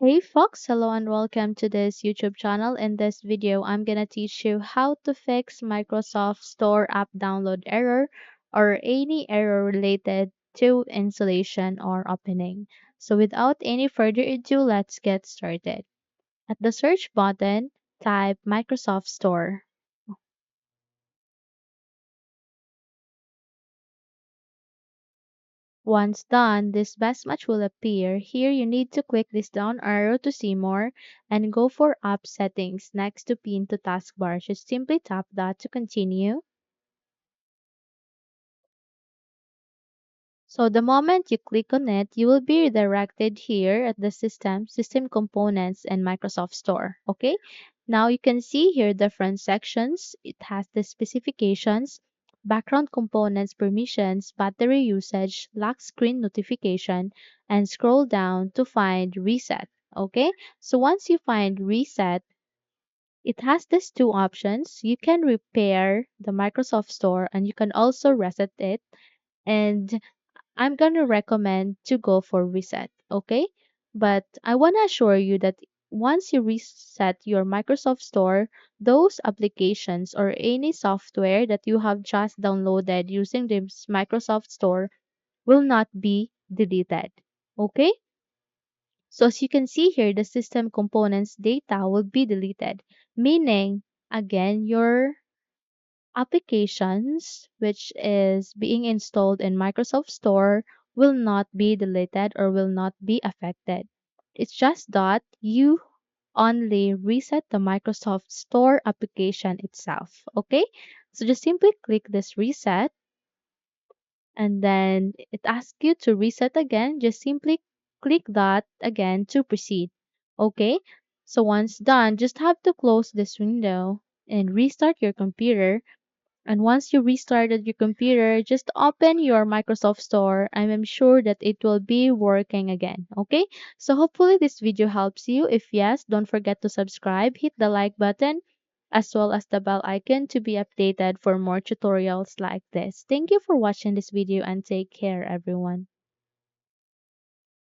Hey Fox, hello and welcome to this YouTube channel. In this video, I'm gonna teach you how to fix Microsoft Store app download error or any error related to installation or opening. So without any further ado, let's get started. At the search button, type Microsoft Store. Once done, this best match will appear. Here you need to click this down arrow to see more and go for app settings next to pin to taskbar. Just simply tap that to continue. So the moment you click on it, you will be redirected here at the system components and Microsoft Store. Okay. Now you can see here different sections. It has the specifications, background components, permissions, battery usage, lock screen notification, and scroll down to find reset. Okay. So once you find reset, it has these two options. You can repair the Microsoft Store and you can also reset it. And I'm gonna recommend to go for reset, okay? But I wanna assure you that once you reset your Microsoft Store, those applications or any software that you have just downloaded using this Microsoft Store will not be deleted, okay? So as you can see here, the system components data will be deleted, meaning again your applications which is being installed in Microsoft Store will not be deleted or will not be affected. It's just that you only reset the Microsoft Store application itself. Okay? So just simply click this reset and then it asks you to reset again. Just simply click that again to proceed. Okay? So once done, just have to close this window and restart your computer, and once you restarted your computer, just open your Microsoft Store. I'm sure that it will be working again. Okay? So hopefully this video helps you. If yes, don't forget to subscribe, hit the like button, as well as the bell icon to be updated for more tutorials like this. Thank you for watching this video and take care everyone.